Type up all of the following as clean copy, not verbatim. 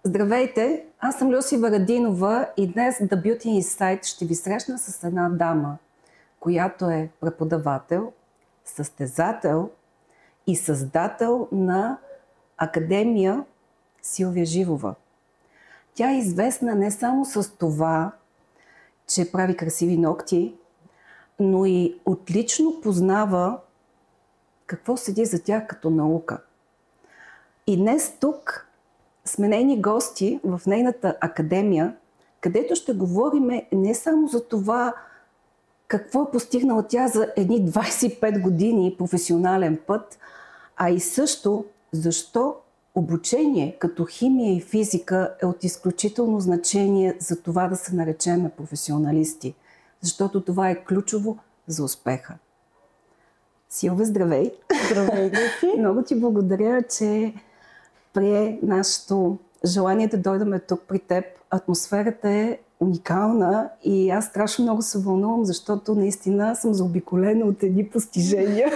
Здравейте, аз съм Люси Варадинова и днес The Beauty Insight ще ви срещна с една дама, която е преподавател, състезател и създател на Академия Силвия Живова. Тя е известна не само с това, че прави красиви ногти, но и отлично познава какво седи за тях като наука. И днес тук сме нейни гости в нейната академия, където ще говорим не само за това какво е постигнала тя за едни 25 години професионален път, а и също защо обучение като химия и физика е от изключително значение за това да се наречем професионалисти, защото това е ключово за успеха. Силвия, здравей! Здравей, Люси! Много ти благодаря, че прие нашето желание да дойдем тук при теб. Атмосферата е уникална и аз страшно много се вълнувам, защото наистина съм заобиколена от едни постижения,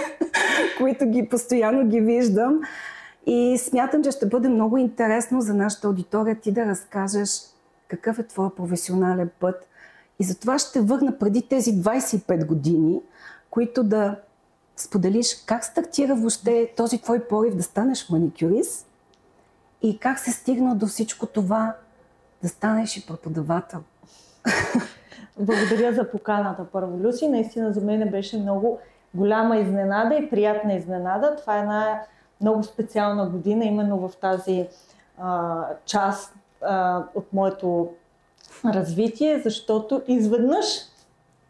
които постоянно ги виждам. И смятам, че ще бъде много интересно за нашата аудитория ти да разкажеш какъв е твой професионален път. И затова ще върна преди тези 25 години, които да споделиш как стартира въобще този твой порив да станеш маникюрист и как се стигна до всичко това да станеш и преподавател. Благодаря за поканата, първо, Люси. Наистина за мен беше много голяма изненада и приятна изненада. Това е една много специална година, именно в тази част от моето развитие, защото изведнъж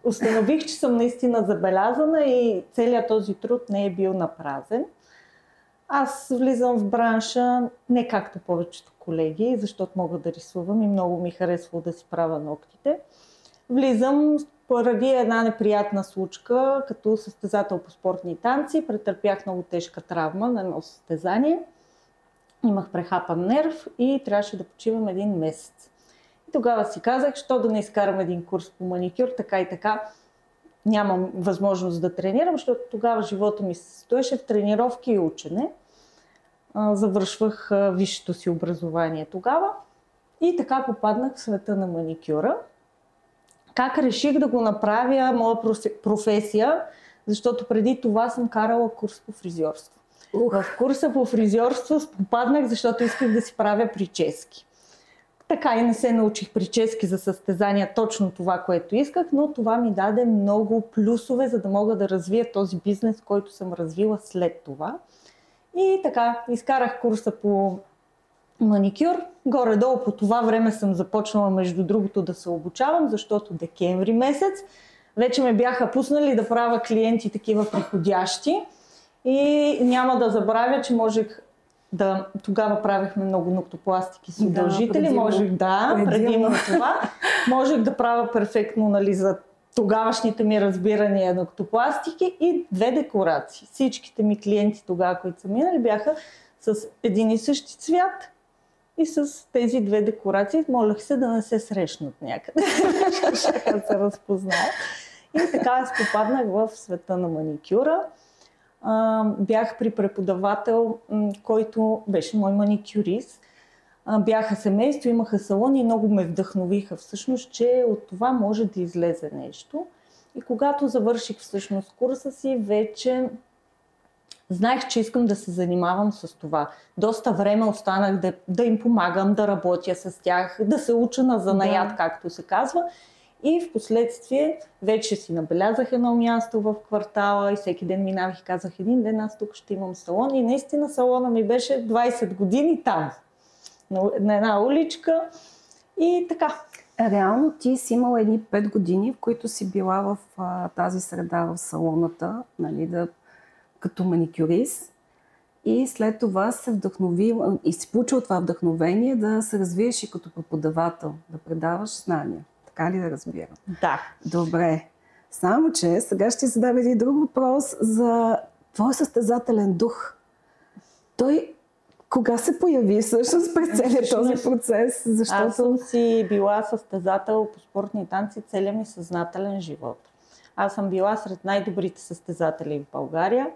установих, че съм наистина забелязана и целият този труд не е бил напразен. Аз влизам в бранша не както повечето колеги, защото мога да рисувам и много ми харесва да си правя ногтите. Влизам поради една неприятна случка, като състезател по спортни танци. Претърпях много тежка травма на едно състезание. Имах прехапан нерв и трябваше да почивам един месец. И тогава си казах, що да не изкарам един курс по маникюр, така и така нямам възможност да тренирам, защото тогава живота ми се стоеше в тренировки и учене. Завършвах висшето си образование тогава и така попаднах в света на маникюра. Как реших да го направя моя професия, защото преди това съм карала курс по фризьорство. В курса по фризьорство попаднах, защото исках да си правя прически. Така и не се научих прически за състезания, точно това, което исках, но това ми даде много плюсове, за да мога да развия този бизнес, който съм развила след това. И така, изкарах курса по маникюр. Горе-долу по това време съм започнала, между другото, да се обучавам, защото декември месец вече ме бяха пуснали да правя клиенти такива приходящи. И няма да забравя, че можех да... Тогава правихме много ноктопластики с удължители. Предимно това. Можех да правя перфектно, нали, за тогавашните ми разбирания ноктопластики и 2 декорации. Всичките ми клиенти тогава, които са минали, бяха с един и същи цвят и с тези 2 декорации. Молех се да не се срещнат някъде. Ще се разпознаят. И така аз попаднах в света на маникюра. Бях при преподавател, който беше мой маникюрист. Бяха семейство, имаха салон и много ме вдъхновиха всъщност, че от това може да излезе нещо. И когато завърших всъщност курса си, вече знаех, че искам да се занимавам с това. Доста време останах да им помагам, да работя с тях, да се уча на занаят, както се казва. И в последствие вече си набелязах едно място в квартала и всеки ден минавах и казах, един ден аз тук ще имам салон. И наистина салона ми беше 20 години там, на една уличка и така. Реално ти си имала едни 5 години, в които си била в тази среда в салоната, нали, като маникюрист. И след това се вдъхновила и си получила това вдъхновение да се развиеш и като преподавател, да предаваш знания. Така ли да разбирам? Да. Добре. Само че сега ще задам един друг въпрос за твой състезателен дух. Той кога се появи всъщност през целият този процес? Защото... Аз съм си била състезател по спортни танци целия ми съзнателен живот. Аз съм била сред най-добрите състезатели в България.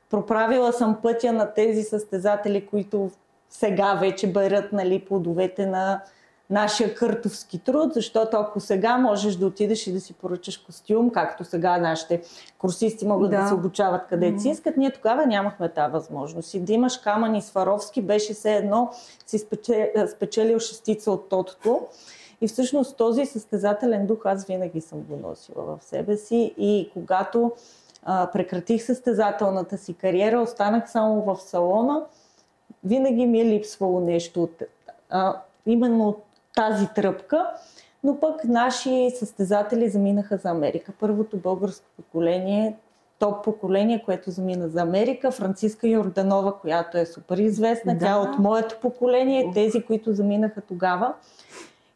Проправила съм пътя на тези състезатели, които сега вече берат, нали, плодовете на нашия къртовски труд, защото ако сега можеш да отидеш и да си поръчаш костюм, както сега нашите курсисти могат да се обучават където си искат, ние тогава нямахме тази възможност. И да имаш камъни и Сваровски беше все едно си спечелил шестица от тотото. И всъщност този състезателен дух аз винаги съм го носила в себе си и когато прекратих състезателната си кариера, останах само в салона, винаги ми е липсвало нещо от именно от тази тръпка, но пък наши състезатели заминаха за Америка. Първото българско поколение, топ поколение, което замина за Америка, Франциска Йорданова, която е супер известна, тя е от моето поколение, тези, които заминаха тогава.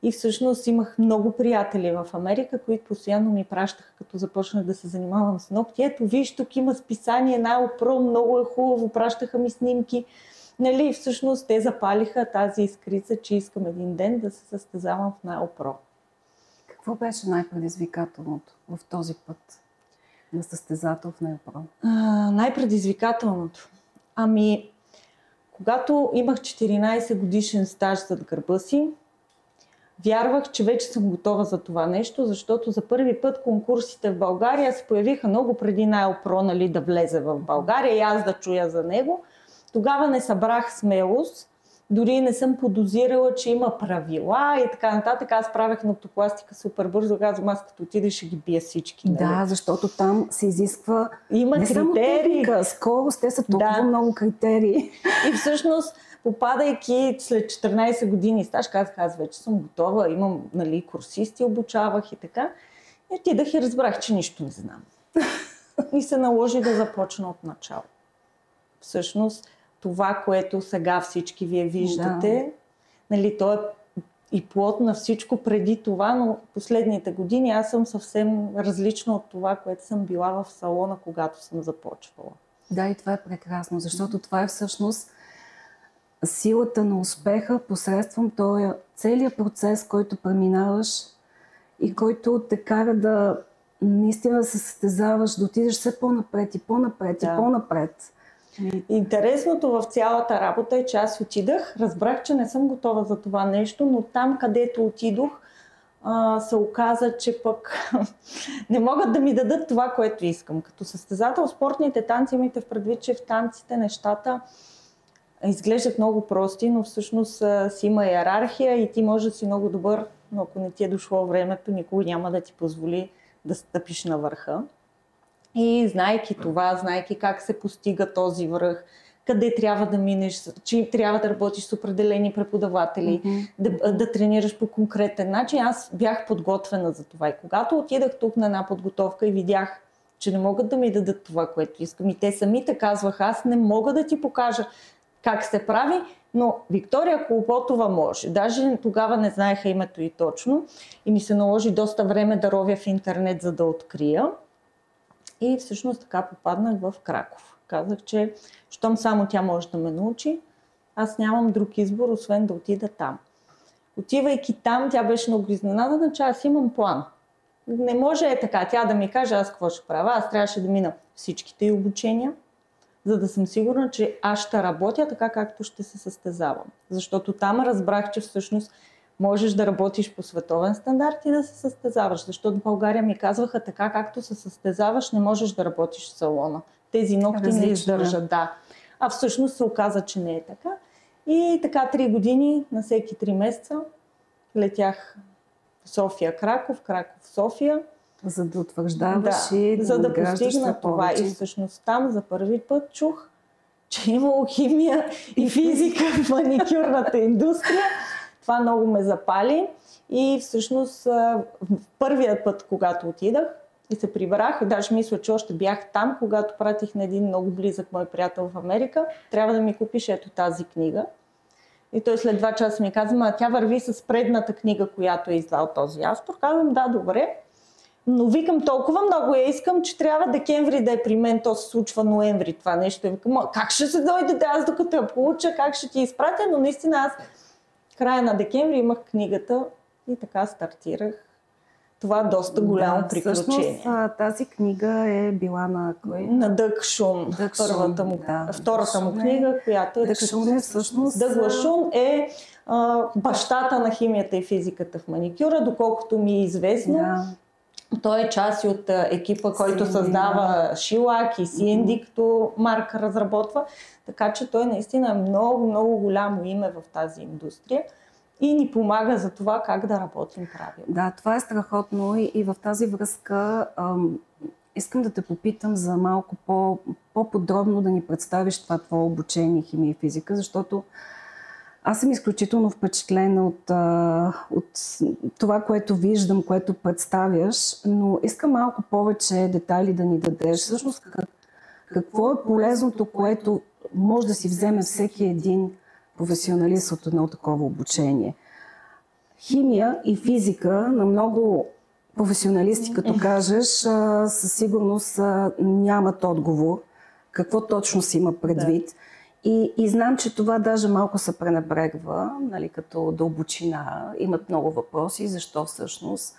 И всъщност имах много приятели в Америка, които постоянно ми пращаха, като започнах да се занимавам с ногти. Ето, виж, тук има списание Найл-Про, много е хубаво, пращаха ми снимки. Нали, всъщност те запалиха тази искрица, че искам един ден да се състезавам в Найл-Про. Какво беше най-предизвикателното в този път на състезател в Найл-Про? Най-предизвикателното? Когато имах 14 годишен стаж зад гърба си, вярвах, че вече съм готова за това нещо, защото за първи път конкурсите в България се появиха много преди Найл-Про, нали, да влезе в България и аз да чуя за него. Тогава не събрах смелост, дори не съм подозирала, че има правила и така нататък. Аз правех ноктопластика супер бързо, казвам, аз като отида ще ги бия всички. Нали? Да, защото там се изисква има не само техника, скорост, те са толкова много критерии. И всъщност, попадайки след 14 години стаж, казах, аз вече съм готова, имам, нали, курсисти, обучавах и така. И отидах и разбрах, че нищо не знам. И се наложи да започна от начало. Всъщност, това, което сега всички вие виждате, нали, то е и плод на всичко преди това, но последните години аз съм съвсем различна от това, което съм била в салона, когато съм започвала. Да, и това е прекрасно, защото това е всъщност силата на успеха посредством този целият процес, който преминаваш и който те кара да наистина да се състезаваш, да отидеш все по-напред и по-напред и по-напред. Интересното в цялата работа е, че аз отидах, разбрах, че не съм готова за това нещо, но там, където отидох, се оказа, че пък не могат да ми дадат това, което искам. Като състезател спортните танци, имайте в предвид, че в танците нещата изглеждат много прости, но всъщност си има иерархия и ти може да си много добър, но ако не ти е дошло времето, никога няма да ти позволи да стъпиш на върха. И знайки това, знайки как се постига този връх, къде трябва да минеш, че трябва да работиш с определени преподаватели, да тренираш по конкретен начин, аз бях подготвена за това. И когато отидах тук на една подготовка и видях, че не могат да ми дадат това, което искам, и те самите казваха, аз не мога да ти покажа как се прави, но Виктория Колботова може. Даже тогава не знаеха името и точно и ми се наложи доста време да ровя в интернет, за да открия. И всъщност така попаднах в Краков. Казах, че щом само тя може да ме научи, аз нямам друг избор, освен да отида там. Отивайки там, тя беше много изненадана, че аз имам план. Не може така тя да ми каже аз какво ще правя. Аз трябваше да мина всичките й обучения, за да съм сигурна, че аз ще работя така, както ще се състезавам. Защото там разбрах, че всъщност можеш да работиш по световен стандарт и да се състезаваш. Защото в България ми казваха, така както се състезаваш, не можеш да работиш в салона. Тези ногти не издържат. Да. А всъщност се оказа, че не е така. И така 3 години, на всеки 3 месеца, летях в София, Краков, Краков, София. За да утвърждаваш и за да постигна това. И всъщност там за първи път чух, че имало химия и физика в маникюрната индустрия. Това много ме запали и всъщност първият път, когато отидах и се прибрах, и даже мисля, че още бях там, когато пратих на един много близък мой приятел в Америка, трябва да ми купиш ето тази книга. И той след 2 часа ми каза, тя върви с предната книга, която е издал този автор. Казвам, да, добре. Но викам, толкова много я искам, че трябва декември да е при мен, то се случва ноември това нещо. И викам, как ще се дойде аз докато я получа, как ще ти изпратя, но наистина аз края на декември имах книгата и така стартирах това доста голямо приключение. Всъщност тази книга е била на кой? На Дъг Шун, втората му книга, която е... Дъг Шун е всъщност... Дъглас Шун е бащата на химията и физиката в маникюра, доколкото ми е известно. Да. Той е част от екипа, който създава Шилак и CND, като марка разработва. Така че той наистина е много, много голямо име в тази индустрия и ни помага за това как да работим правилно. Да, това е страхотно и в тази връзка искам да те попитам за малко по-подробно да ни представиш това твое обучение химия и физика, защото аз съм изключително впечатлена от това, което виждам, което представяш, но искам малко повече детайли да ни дадеш. Всъщност, какво е полезното, което може да си вземе всеки един професионалист от едно такова обучение? Химия и физика на много професионалисти, като кажеш, със сигурност нямат отговор. Какво точно си има предвид? Да. И знам, че това даже малко се пренебрегва, нали, като дълбочина. Имат много въпроси. Защо всъщност?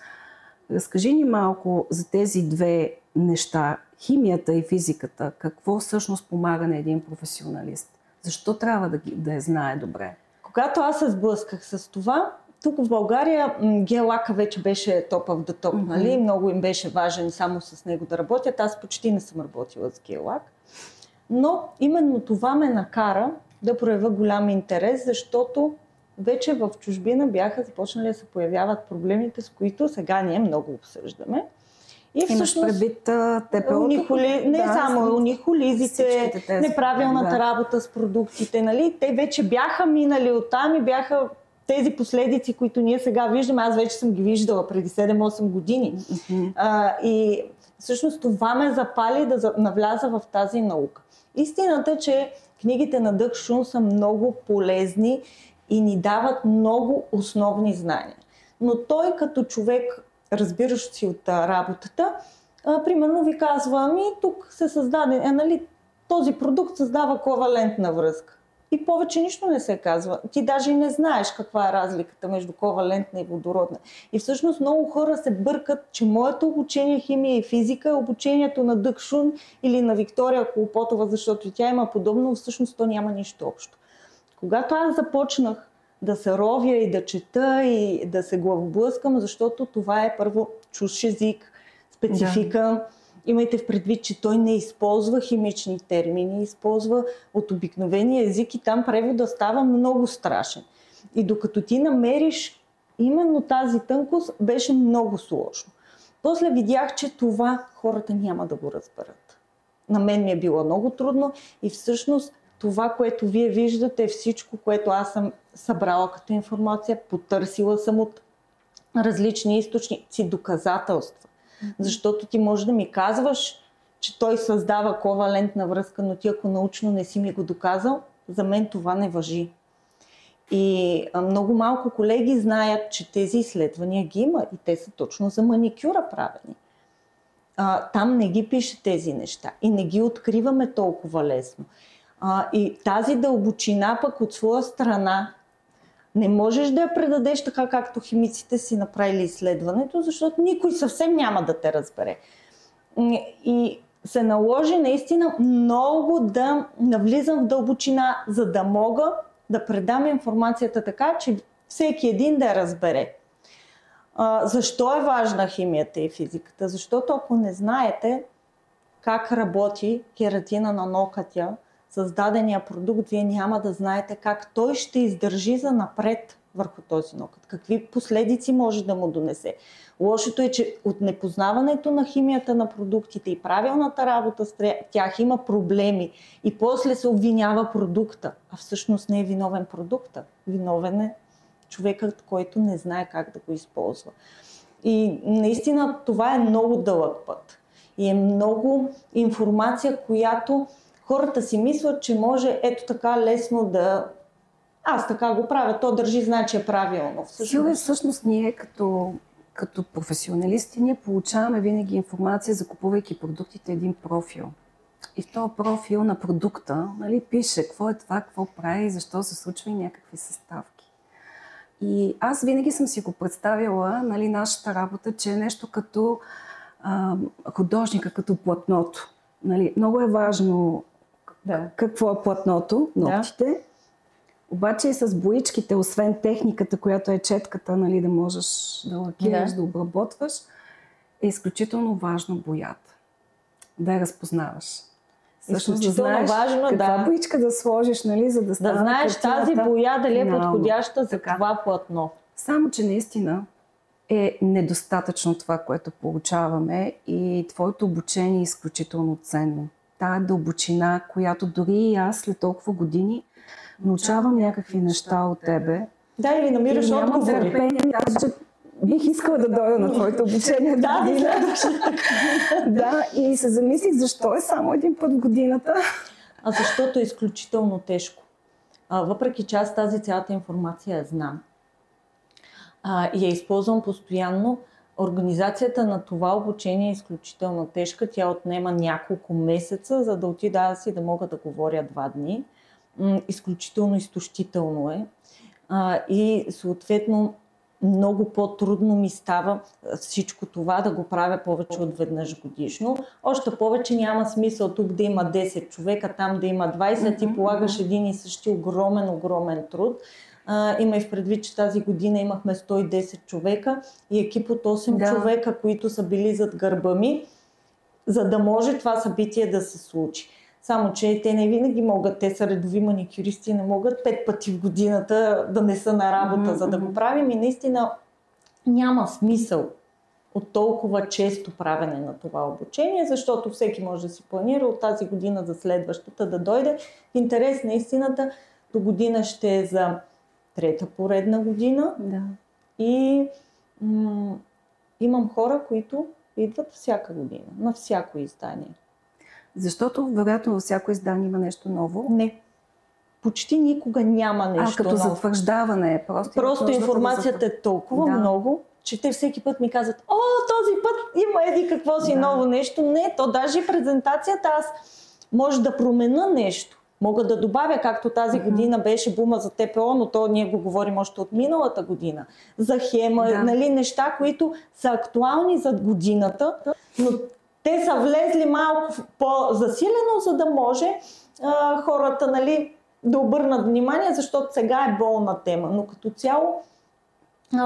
Разкажи ни малко за тези две неща. Химията и физиката. Какво всъщност помага на един професионалист? Защо трябва да я знае добре? Когато аз се сблъсках с това, тук в България гелака вече беше топ of the top, нали? Много им беше важен само с него да работят. Аз почти не съм работила с гелак. Но именно това ме накара да проявя голям интерес, защото вече в чужбина бяха започнали да се появяват проблемите, с които сега ние много обсъждаме. И всъщност предвид само униколизите, неправилната работа с продуктите, нали? Те вече бяха минали оттам и бяха тези последици, които ние сега виждаме. Аз вече съм ги виждала преди 7-8 години. И всъщност това ме запали да навляза в тази наука. Истината е, че книгите на Дъг Шун са много полезни и ни дават много основни знания. Но той като човек, разбиращ си от работата, примерно ви казва, тук се създаде, нали, този продукт създава ковалентна връзка. И повече нищо не се казва. Ти даже и не знаеш каква е разликата между ковалентна и водородна. И всъщност много хора се бъркат, че моето обучение химия и физика е обучението на Дъг Шун или на Виктория Колопотова, защото тя има подобно, всъщност то няма нищо общо. Когато аз започнах да се ровя и да чета и да се главоблъскам, защото това е първо чужд език, специфика. Имайте в предвид, че той не използва химични термини, използва от обикновения език и там преводът става много страшен. И докато ти намериш именно тази тънкост, беше много сложно. После видях, че това хората няма да го разберат. На мен ми е било много трудно и всъщност това, което вие виждате, е всичко, което аз съм събрала като информация, потърсила съм от различни източници, доказателства. Защото ти можеш да ми казваш, че той създава ковалентна връзка, но ти ако научно не си ми го доказал, за мен това не важи. И много малко колеги знаят, че тези изследвания ги има и те са точно за маникюра правени. Там не ги пише тези неща и не ги откриваме толкова лесно. И тази дълбочина пък от своя страна не можеш да я предадеш така, както химиците си направили изследването, защото никой съвсем няма да те разбере. И се наложи наистина много да навлизам в дълбочина, за да мога да предам информацията така, че всеки един да я разбере. Защо е важна химията и физиката? Защото ако не знаете как работи кератина на нокътя, създадения продукт, вие няма да знаете как той ще издържи за напред върху този нокът. Какви последици може да му донесе. Лошото е, че от непознаването на химията на продуктите и правилната работа с тях има проблеми и после се обвинява продукта, а всъщност не е виновен продукта. Виновен е човекът, който не знае как да го използва. И наистина това е много дълъг път. И е много информация, която хората си мислят, че може ето така лесно да... Аз така го правя, то държи, значи е правилно. Всъщност ние като професионалисти ние получаваме винаги информация, закупувайки продуктите, един профил. И в този профил на продукта, нали, пише какво е това, какво прави, защо се случва и някакви съставки. И аз винаги съм си го представила, нали, нашата работа, че е нещо като художника, като платното. Нали, много е важно какво е платното, ногтите. Обаче и с боичките, освен техниката, която е четката, нали, да можеш да лакираш, да обработваш, е изключително важно боята. Да я разпознаваш. Всъщност да знаеш важно, каква боичка да сложиш, нали, за да стане. Да знаеш тази боя дали е подходяща за това платно. Само, че наистина е недостатъчно това, което получаваме, и твоето обучение е изключително ценно. Тая дълбочина, която дори и аз след толкова години научавам някакви неща от тебе. Да, или намираш отговори. Търпение, даже бих искала да дойда на твоето обучение. Да, и се замислих защо е само един път в годината. Защото е изключително тежко. Въпреки че аз тази цялата информация я знам и я използвам постоянно, организацията на това обучение е изключително тежка. Тя отнема няколко месеца, за да отида аз и да мога да говоря 2 дни. Изключително изтощително е. И съответно много по-трудно ми става всичко това да го правя повече от веднъж годишно. Още повече няма смисъл тук да има 10 човека, там да има 20, ти полагаш един и същи огромен труд. Има и в предвид, че тази година имахме 110 човека и екип от 8 човека, които са били зад гърба ми, за да може това събитие да се случи. Само че те не винаги могат, те са редови маникюристи, не могат 5 пъти в годината да не са на работа, за да го правим, и наистина няма смисъл от толкова често правене на това обучение, защото всеки може да си планира от тази година за следващата да дойде. В интерес на истината, до година ще е за 3-та поредна година и имам хора, които идват всяка година, на всяко издание. Защото, вероятно, във всяко издание има нещо ново? Не. Почти никога няма нещо като ново. затвърждаване е. Просто информацията е толкова много, че те всеки път ми казват: "О, този път има еди какво си ново нещо." Не, то даже и презентацията аз може да променя нещо. Мога да добавя, както тази година беше бума за ТПО, но то ние го говорим още от миналата година. За хема, нали, неща, които са актуални за годината, но те са влезли малко по-засилено, за да може хората, нали, да обърнат внимание, защото сега е болна тема. Но като цяло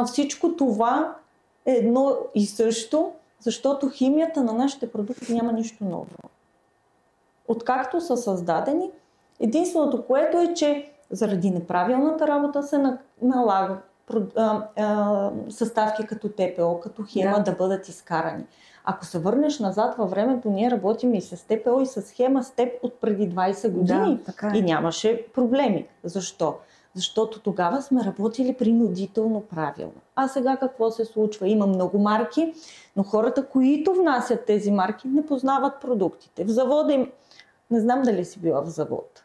всичко това е едно и също, защото химията на нашите продукти няма нищо ново. Откакто са създадени, единственото, което е, че заради неправилната работа се налага съставки като ТПО, като хема да бъдат изкарани. Ако се върнеш назад във времето, ние работим и с ТПО, и с хема с теб от преди 20 години и нямаше проблеми. Защо? Защото тогава сме работили принудително правилно. А сега какво се случва? Има много марки, но хората, които внасят тези марки, не познават продуктите. В завода им... Не знам дали си била в завод.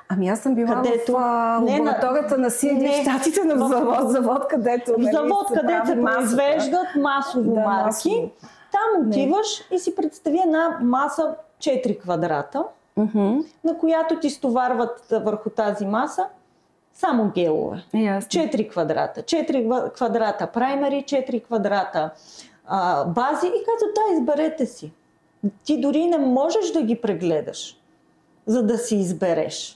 Ами аз съм била в лабораторията на CD в Щатите на завод, където... В завод, където се произвеждат масово марки. Там отиваш и си представи една маса 4 квадрата, на която ти стоварват върху тази маса само гелове. 4 квадрата. 4 квадрата праймери, 4 квадрата бази, и казват: изберете си. Ти дори не можеш да ги прегледаш, за да си избереш.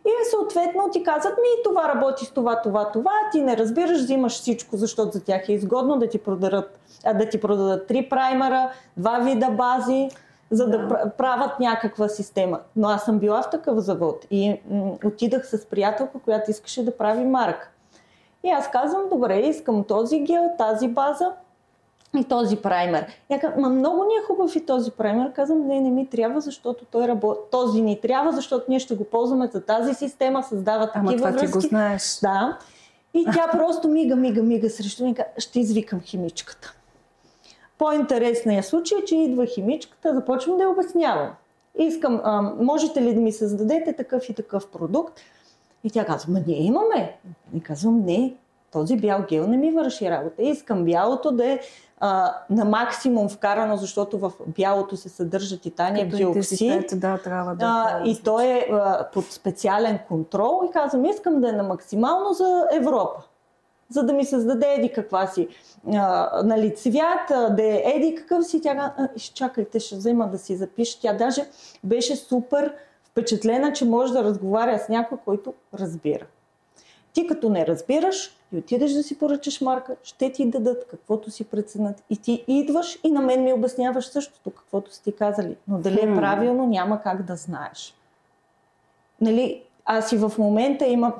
И съответно ти казват: това работи с това, ти не разбираш, взимаш всичко, защото за тях е изгодно да ти продадат 3 праймера, 2 вида бази, за да правят някаква система. Но аз съм била в такъв завод и отидах с приятелка, която искаше да прави марка. И аз казвам: добре, искам този гел, тази база и този праймер. Я казвам: много ни е хубав и този праймер. Казвам: не ми трябва, защото той работи. Този ни трябва, защото ние ще го ползваме за тази система, създава такива връзки. Ама това ти го знаеш. Да. И тя просто мига срещу мен и казва: ще извикам химичката. По-интересният случай е, че идва химичката, започвам да я обяснявам. Искам, можете ли да ми създадете такъв и такъв продукт? И тя казва: ние имаме. И казвам: не, този бял гел не ми върши работа. Искам бялото да е на максимум вкарано, защото в бялото се съдържа титаниев диоксид. И то е под специален контрол. И казвам: искам да е на максимално за Европа. за да ми създаде еди каква си нали, цвят, да е еди какъв си. Тя чакайте, ще взема да си запиша. Тя даже беше супер впечатлена, че може да разговаря с някой, който разбира. Ти като не разбираш и отидеш да си поръчаш марка, ще ти дадат каквото си преценят. И ти идваш и на мен ми обясняваш същото, каквото си ти казали. Но дали е правилно, няма как да знаеш. Нали, аз и в момента имам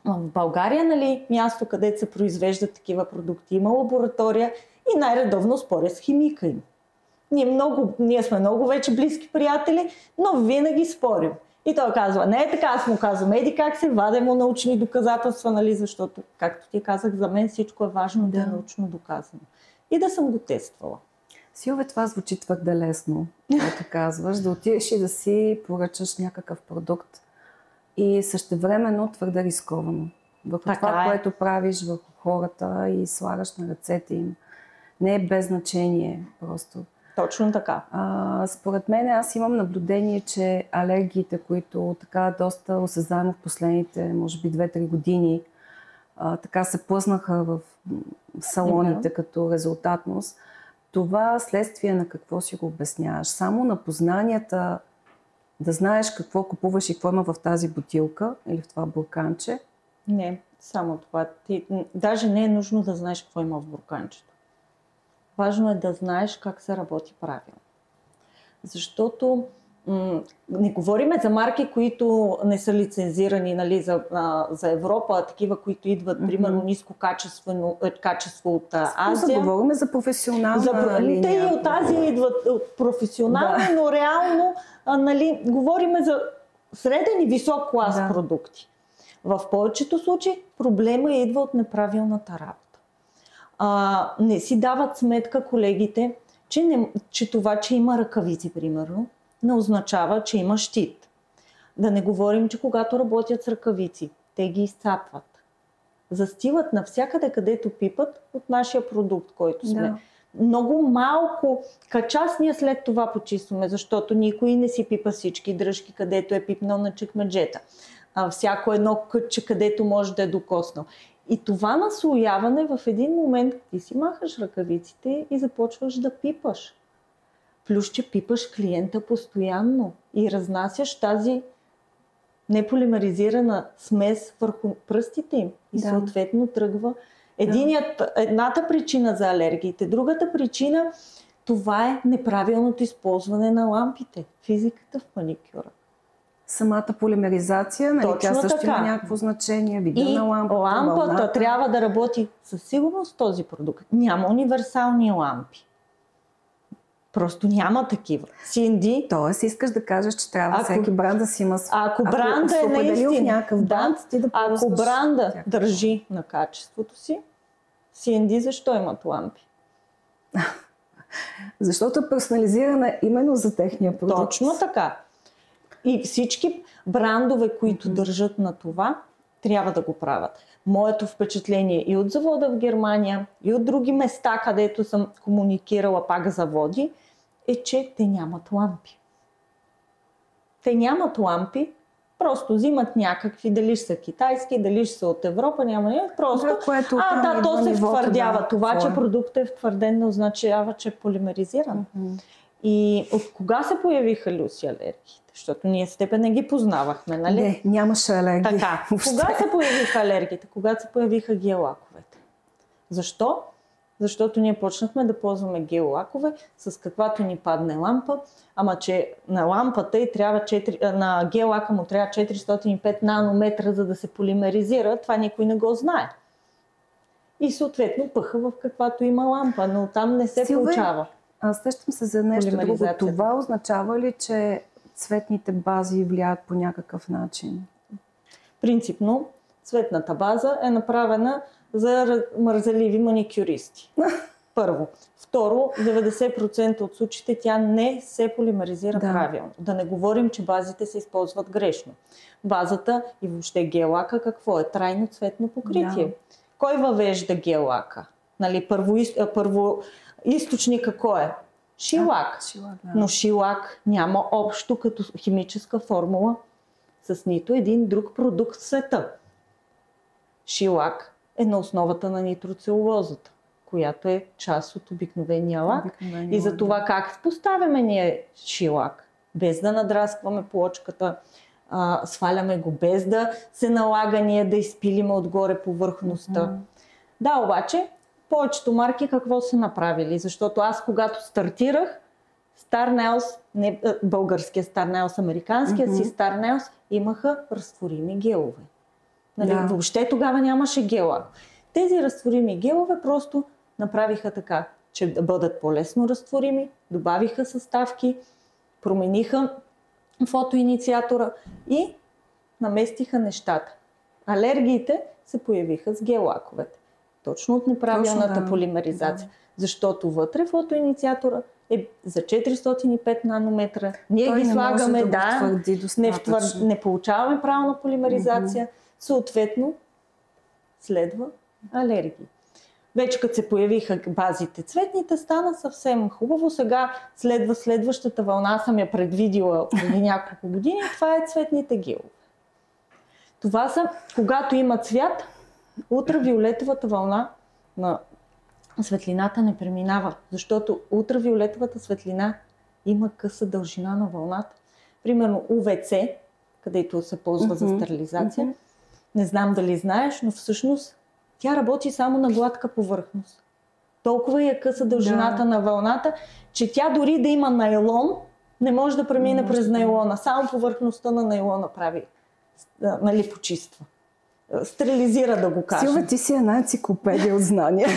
в България, нали, място, където се произвеждат такива продукти. Има лаборатория и най-редовно споря с химика им. Ние сме много вече близки приятели, но винаги спорим. И той казва, не е така, аз му казвам, еди как се вадим му научни доказателства, нали, защото, както ти казах, за мен всичко е важно да е научно доказано. И да съм го тествала. Силве, това звучи твърде лесно, което казваш, да отидеш и да си поръчаш някакъв продукт и същевременно твърде рисковано. Върху това, което правиш върху хората и слагаш на ръцете им, не е без значение просто. Точно така. Според мен аз имам наблюдение, че алергиите, които така доста осезаемо в последните, може би 2-3 години, така се плъзнаха в салоните като резултатност, това следствие на какво си го обясняваш? Само на познанията да знаеш какво купуваш и какво има в тази бутилка или в това бурканче? Не, само това. Даже не е нужно да знаеш какво има в бурканчето. Важно е да знаеш как се работи правилно. Защото не говорим за марки, които не са лицензирани, нали, за Европа, а такива, които идват, примерно, ниско качество от Азия. Говорим за професионална линия. Те и от Азия идват от професионални, но реално нали, говорим за среден и висок клас продукти. В повечето случаи проблема идва от неправилната работа. Не си дават сметка колегите, че това, че има ръкавици, примерно, не означава, че има щит. Да не говорим, че когато работят с ръкавици, те ги изцапват. Застиват навсякъде, където пипат от нашия продукт, който сме. Да. Много малко качас ние след това почистваме, защото никой не си пипа всички дръжки, където е пипнал на чекмеджета. Всяко едно кътче, където може да е докоснал. И това наслояване в един момент ти си махаш ръкавиците и започваш да пипаш. Плюс, че пипаш клиента постоянно и разнасяш тази неполимеризирана смес върху пръстите им. И съответно тръгва. Едната причина за алергиите, другата причина, това е неправилното използване на лампите. Физиката в маникюра. Самата полимеризация, нали, тя също има някакво значение, вида на лампата. Лампата трябва да работи със сигурност този продукт. Няма универсални лампи. Просто няма такива. CND... Тоест искаш да кажеш, че трябва всеки бранд да си има... Ако бранда е наистина... Ако бранда държи на качеството си, CND защо имат лампи? Защото е персонализирана именно за техния продукт. Точно така. И всички брандове, които държат на това, трябва да го правят. Моето впечатление и от завода в Германия, и от други места, където съм комуникирала пак заводи, е, че те нямат лампи. Те нямат лампи, просто взимат някакви, дали ще са китайски, дали ще са от Европа, няма просто. То се втвърдява. Това, че продуктът е втвърден, не означава, че е полимеризиран. И от кога се появиха, Люси, алергиите? Защото ние с теб не ги познавахме, нали? Не, нямаше алергии. Така, кога се появиха алергиите? Когато се появиха гел-лаковете? Защо? Защото ние почнахме да ползваме гел-лакове с каквато ни падне лампа, ама че на лампата и трябва на гел-лака му трябва 405 нанометра, за да се полимеризира. Това никой не го знае. И съответно пъха в каквато има лампа, но там не се получава. Аз сещам се за нещо друго. Това означава ли, че цветните бази влияят по някакъв начин? Принципно, цветната база е направена за мързеливи маникюристи. Първо. Второ, 90% от случаите тя не се полимеризира правилно. Да не говорим, че базите се използват грешно. Базата и въобще гел-лака какво е? Трайно цветно покритие. Кой въвежда гел-лака? Нали, първо източника кой е? Шилак. Но шилак няма общо като химическа формула с нито един друг продукт в света. Шилак е на основата на нитроцелулозата, която е част от обикновения лак. И за това как поставяме ние шилак, без да надраскваме плочката, сваляме го без да се налага ние да изпилиме отгоре повърхността. Да, обаче, повечето марки какво са направили? Защото аз когато стартирах, Старнелс, не българския Старнелс, американския си Старнелс, имаха разтворими гелове. Нали? Да. Въобще тогава нямаше гела. Тези разтворими гелове просто направиха така, че да бъдат по-лесно разтворими, добавиха съставки, промениха фотоинициатора и наместиха нещата. Алергиите се появиха с гел-лаковете. Точно от неправилната полимеризация. Да. Защото вътре фотоинициатора е за 405 нанометра. Ние ги слагаме, не получаваме правилна полимеризация, съответно следва алергии. Вече като се появиха базите цветните, стана съвсем хубаво. Сега следва следващата вълна, съм я предвидила преди няколко години, това е цветните гелове. Това са, когато има цвят, ултравиолетовата вълна на светлината не преминава, защото ултравиолетовата светлина има къса дължина на вълната. Примерно УВЦ, където се ползва за стерилизация, не знам дали знаеш, но всъщност тя работи само на гладка повърхност. Толкова е къса дължината на вълната, че тя дори да има найлон, не може да премине през найлона. Само повърхността на найлона прави, нали, почиства. Стерилизира, да го кажем. Силва, ти си една енциклопедия от знания.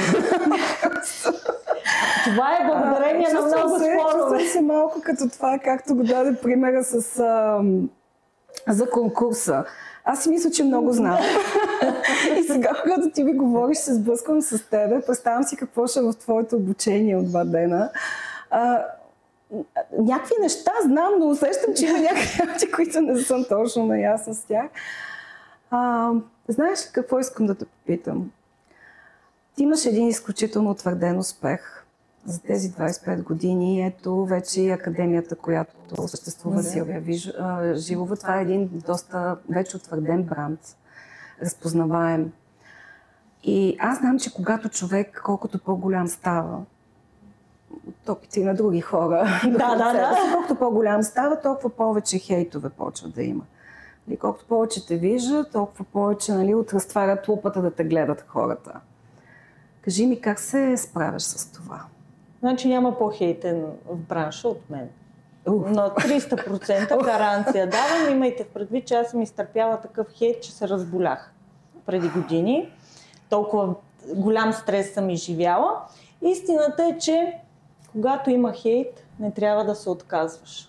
Това е благодарение на много спорове. Чувствам се малко като това, както го даде примера за конкурса. Аз си мисля, че много знам. И сега, когато ти ми говориш, се сблъсквам с тебе, представям си какво ще е в твоето обучение от 2 дена. Някакви неща знам, но усещам, че има някакви неща, които не съм точно наясна с тях. Знаеш какво искам да те попитам? Ти имаш един изключително утвърден успех за тези 25 години. Ето вече и академията, която съществува, Силвия Жилова. Това е един доста вече утвърден бранд, разпознаваем. И аз знам, че когато човек, колкото по-голям става, от опити на други хора, колкото по-голям става, толкова повече хейтове почва да има. И колкото повече те вижда, толкова повече, нали, отразтварят лупата да те гледат хората. Кажи ми, как се справяш с това? Значи няма по-хейтен в бранша от мен. Но 300% гаранция давам. Имайте предвид, че аз съм изтърпяла такъв хейт, че се разболях преди години. Толкова голям стрес съм изживяла. Истината е, че когато има хейт, не трябва да се отказваш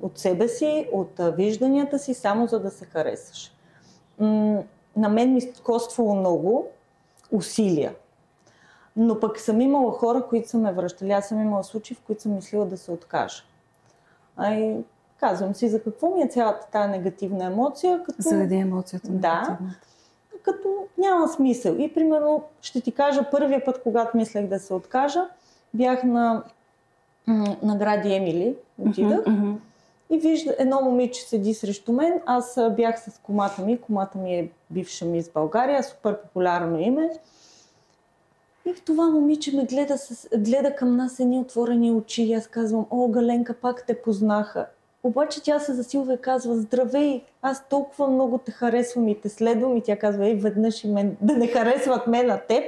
от себе си, от вижданията си, само за да се харесаш. На мен ми коствало много усилия. Но пък съм имала хора, които са ме връщали. Аз съм имала случаи, в които съм мислила да се откажа. Казвам си, за какво ми е цялата тази негативна емоция? Заради емоцията. Да, като няма смисъл. И примерно, ще ти кажа, първия път, когато мислех да се откажа, бях на гради Емили, отидах. И вижда, едно момиче седи срещу мен. Аз бях с кумата ми. Кумата ми е бивша мис България, супер популярно име. И в това момиче ме гледа към нас едни отворени очи. И аз казвам: о, Галенка, пак те познаха. Обаче тя се засилва и казва: здравей, аз толкова много те харесвам и те следвам. И тя казва: веднъж и мен, да не харесват мен на теб.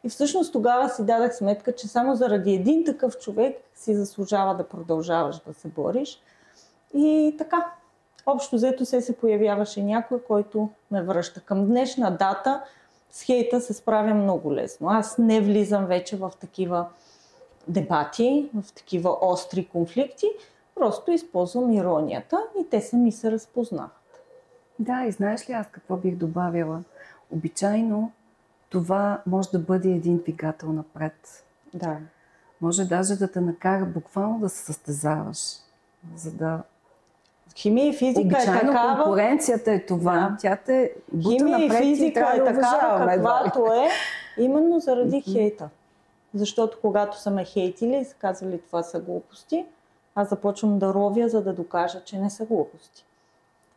И всъщност тогава си дадах сметка, че само заради един такъв човек си заслужава да продължаваш да се бориш. И така, общо взето се появяваше някой, който ме връща. Към днешна дата с хейта се справя много лесно. Аз не влизам вече в такива дебати, в такива остри конфликти, просто използвам иронията и те сами се разпознават. Да, и знаеш ли аз какво бих добавила? Обичайно това може да бъде един двигател напред. Да. Може даже да те накара буквално да се състезаваш, за да... Химия и физика обичайно е такава. Конкуренцията е това. Да. Тя те бута химия напред и физика и е такава, каквато е, именно заради хейта. Защото когато са ме хейтили и са казвали това са глупости, аз започвам да ровя, за да докажа, че не са глупости.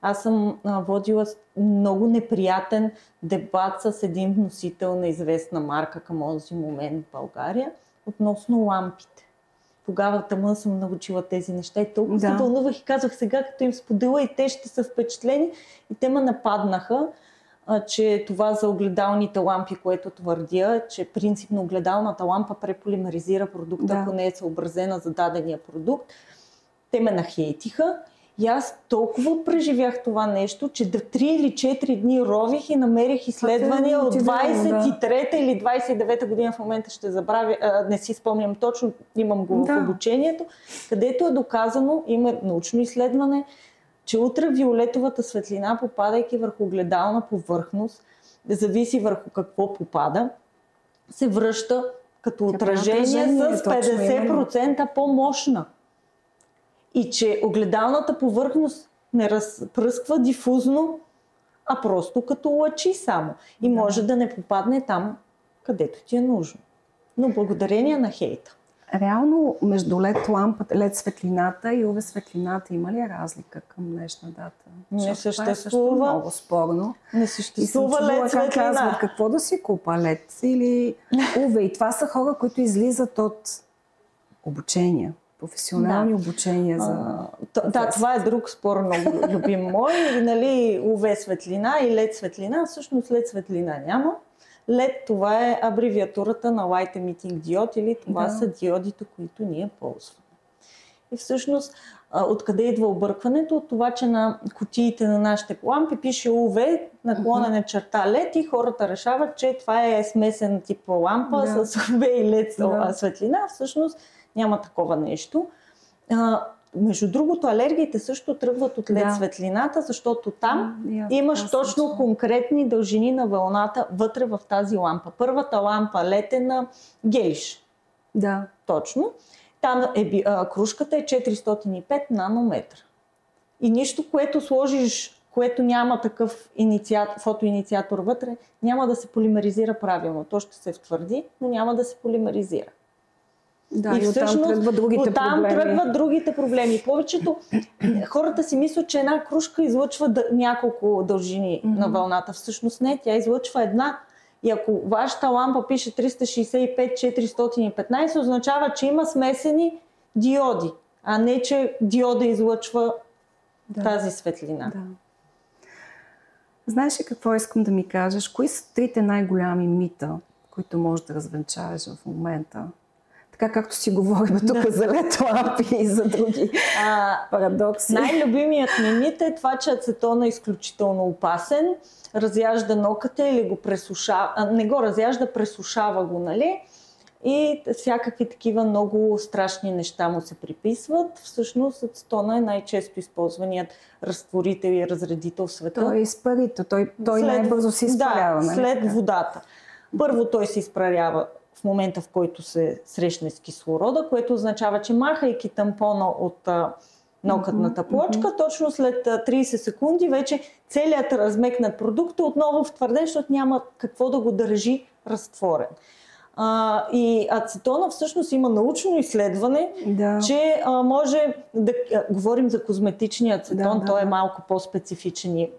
Аз съм водила много неприятен дебат с един вносител на известна марка към онзи момент в България относно лампите. Тогава тъмън съм научила тези неща и толкова се вълнувах и казвах сега, като им споделя и те ще са впечатлени. И те ме нападнаха, че това за огледалните лампи, което твърдя, че принципно огледалната лампа преполимеризира продукта, ако не е съобразена за дадения продукт. Те ме нахейтиха и аз толкова преживях това нещо, че 3 или 4 дни рових и намерих изследвания от 23-та или 29-та година, в момента ще забравя, не си спомням точно, имам го в обучението, където е доказано, има научно изследване, че ултравиолетовата светлина, попадайки върху огледална повърхност, зависи върху какво попада, се връща като отражение с 50% по-мощна. И че огледалната повърхност не разпръсква дифузно, а просто като лъчи само. И може да не попадне там, където ти е нужно. Но благодарение на хейта. Реално между LED светлината и UV светлината има ли разлика към днешна дата? Не съществува. Това е също много спорно. Не съществува LED светлина. Казват, какво да си купа, LED или UV? И това са хора, които излизат от обучения. Професионални обучения за... това е друг спор, много любим мой. Нали, UV светлина и LED светлина. Всъщност LED светлина няма. LED, това е абревиатурата на Light Emitting Diode или това са диодите, които ние ползваме. И всъщност, откъде идва объркването? От това, че на кутиите на нашите лампи пише UV, наклонена черта LED и хората решават, че това е смесен тип лампа с UV и LED светлина. Всъщност няма такова нещо. Между другото, алергиите също тръгват от LED светлината, защото там имаш точно конкретни дължини на вълната вътре в тази лампа. Първата лампа LED е на гелиш. Да. Точно. Там кружката е 405 нанометра. И нищо, което сложиш, което няма такъв фотоинициатор вътре, няма да се полимеризира правилно. То ще се втвърди, но няма да се полимеризира. Да, и оттам тръгват другите проблеми. Повечето хората си мислят, че една кружка излъчва няколко дължини на вълната. Всъщност не, тя излъчва една. И ако вашата лампа пише 365-415, означава, че има смесени диоди, а не, че диода излъчва тази светлина. Да. Знаеш ли какво искам да ми кажеш? Кои са трите най-голями мита, които можеш да развенчаеш в момента? Така както си говорим тук за LED лампи и за други парадокси. Най-любимият ми мит е това, че ацетон е изключително опасен. Разяжда нокътя или го пресушава. Не го разяжда, пресушава го, нали? И всякакви такива много страшни неща му се приписват. Всъщност ацетона е най-често използваният разтворител и разредител в света. Той е изпарител. Той най-бързо се изпарява. Да, след водата. Първо той се изпарява в момента, в който се срещне с кислорода, което означава, че махайки тампона от нокътната плочка, точно след 30 секунди вече целият размекнат продукт е отново втвърден, защото няма какво да го държи разтворен. И ацетона всъщност има научно изследване, че може да говорим за козметичния ацетон, той е малко по-специфичен и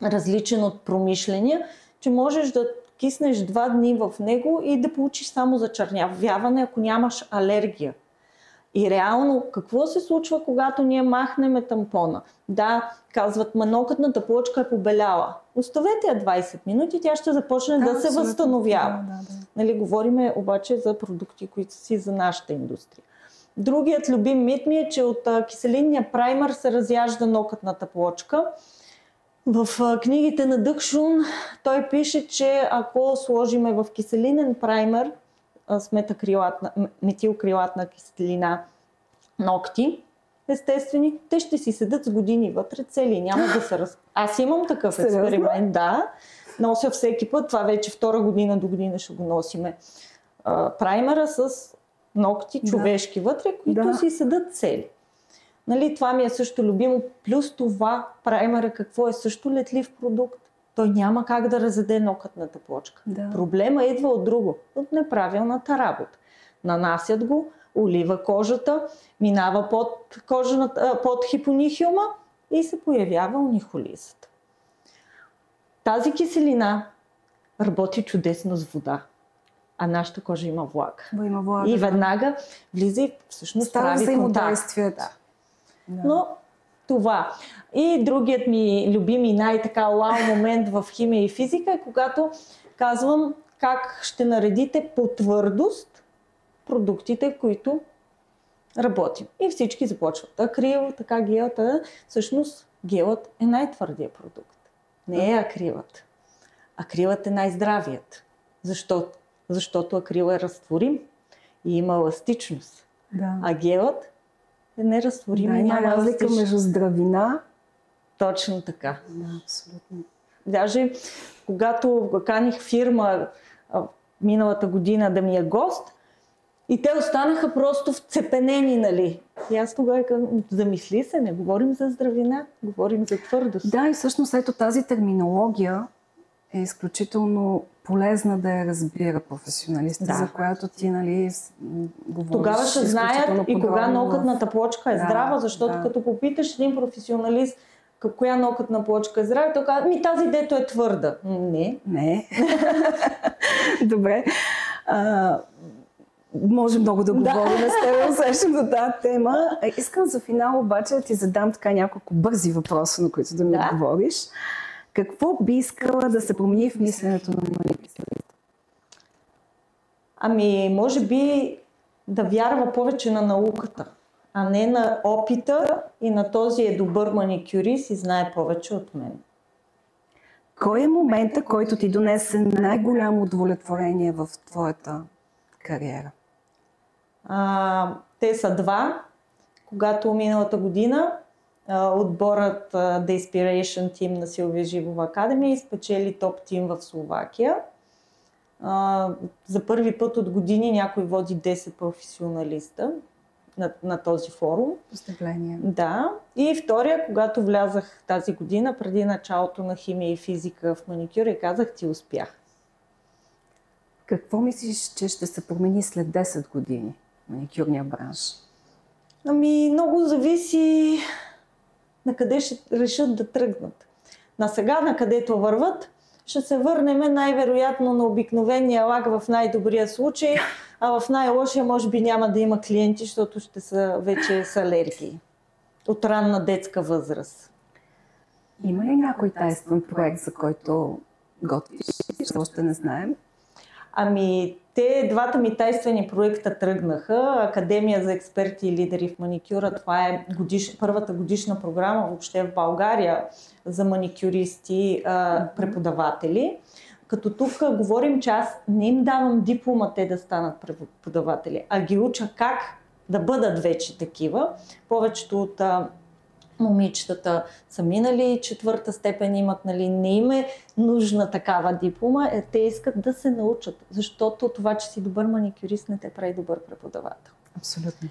различен от промишления, че можеш да киснеш 2 дни в него и да получиш само зачернявяване, ако нямаш алергия. И реално, какво се случва, когато ние махнем тампона? Да, казват, нокътната плочка е побеляла. Оставете я 20 минути, тя ще започне да се възстановява. Нали, говориме обаче за продукти, които са си за нашата индустрия. Другият любим мит ми е, че от киселинния праймер се разяжда нокътната плочка. В книгите на Дъкшун той пише, че ако сложиме в киселинен праймер с метилкрилатна киселина ногти, естествени, те ще си седат с години вътре цели. Няма да се Аз имам такъв експеримент, нося всеки път, това вече 2 година до година ще го носиме. Праймера с ногти човешки вътре, които си седат цели. Нали, това ми е също любимо. Плюс това, праймера какво е също летлив продукт. Той няма как да разяде нокътната плочка. Проблема идва от друго, от неправилната работа. Нанасят го, олива кожата, минава под хипонихиума и се появява униколизата. Тази киселина работи чудесно с вода, а нашата кожа има влага. Има влага. И веднага влиза и всъщност прави контакт. Да. Но това. И другият ми любими най-така вау момент в химия и физика е когато казвам как ще наредите по твърдост продуктите, които работим. И всички започват. Акрил, така гелът. Всъщност гелът е най-твърдия продукт. Не е акрилът. Акрилът е най-здравият. Защото акрил е разтворим и има еластичност. Да. А гелът е неразтворим и няма разлика между здравина. Точно така. Да, абсолютно. Даже когато каних фирма миналата година да ми е гост, и те останаха просто вцепенени, нали? И аз тогава казвам, замисли се, не говорим за здравина, говорим за твърдост. Да, и всъщност ето тази терминология е изключително полезна да я разбира професионалиста, за която ти, нали, говориш. Тогава ще знаят и кога нокътната плочка е здрава, защото като попиташ един професионалист коя нокътна плочка е здрава, той казва, тази дето е твърда. Не. Добре. Може много да говорим с теб, усещам за тази тема. Искам за финал обаче да ти задам така няколко бързи въпроса, на които да ми отговориш. Какво би искала да се промени в мисленето на маникюриста? Може би да вярва повече на науката, а не на опита и на този е добър маникюрист и знае повече от мен. Кой е момента, който ти донесе най-голямо удовлетворение в твоята кариера? Те са два. Когато миналата година отборът The Inspiration Team на Силвия Живова Академия изпечели топ тим в Словакия. За първи път от години някой води 10 професионалиста на този форум. Поздравление. Да. И втория, когато влязах тази година, преди началото на химия и физика в маникюра и казах, ти успях. Какво мислиш, че ще се промени след 10 години в маникюрния бранш? Много зависи на къде ще решат да тръгнат. На сега, на където върват, ще се върнем най-вероятно на обикновения лак в най-добрия случай, а в най-лошия може би няма да има клиенти, защото ще са вече с алергии от ранна детска възраст. Има ли някой тайствен проект, за който готвиш, още не знаем? Двата ми тайствени проекта тръгнаха. Академия за експерти и лидери в маникюра. Това е първата годишна програма въобще в България за маникюристи, преподаватели. Като тук говорим, че аз не им давам диплома те да станат преподаватели, а ги уча как да бъдат вече такива. Повечето от момичетата са минали 4-та степен, имат, не им е нужна такава диплома, те искат да се научат, защото това, че си добър маникюрист, не те прави добър преподавател. Абсолютно.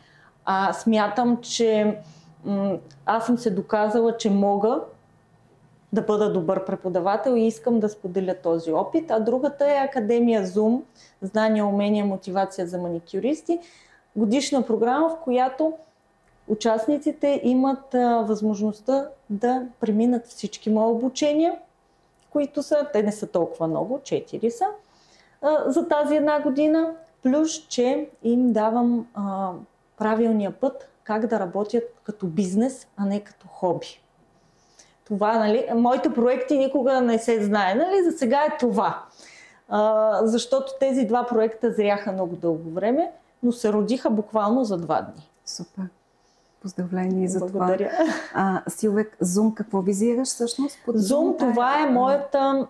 Смятам, че аз съм се доказала, че мога да бъда добър преподавател и искам да споделя този опит. А другата е Академия Zoom, знания, умения, мотивация за маникюристи. Годишна програма, в която участниците имат възможността да преминат всички мои обучения, които са, те не са толкова много, 4 са, за тази една година, плюс, че им давам правилния път как да работят като бизнес, а не като хоби. Това, моите проекти никога не се знае, за сега е това. Защото тези два проекта зряха много дълго време, но се родиха буквално за 2 дни. Супер. Поздравление за Благодаря. Това. Силвия, Zoom какво визираш всъщност? Zoom, това е моята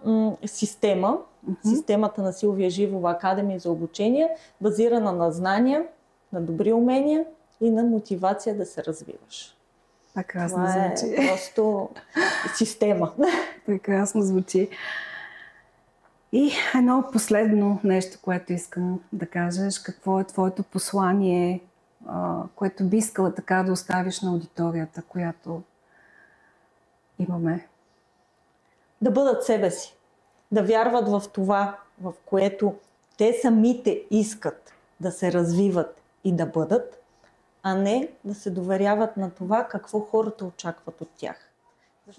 система, системата на Силвия Живова Академия за обучение, базирана на знания, на добри умения и на мотивация да се развиваш. Прекрасно звучи. Това е просто система. Прекрасно звучи. И едно последно нещо, което искам да кажеш. Какво е твоето послание, което би искала така да оставиш на аудиторията, която имаме? Да бъдат себе си. Да вярват в това, в което те самите искат да се развиват и да бъдат, а не да се доверяват на това какво хората очакват от тях.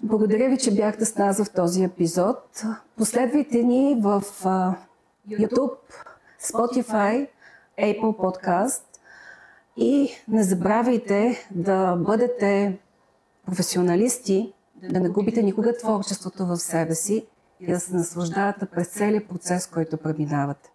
Благодаря ви, че бяхте с нас в този епизод. Последвайте ни в YouTube, Spotify, Apple Podcast и не забравяйте да бъдете професионалисти, да не губите никога творчеството в себе си и да се наслаждавате през целия процес, който преминавате.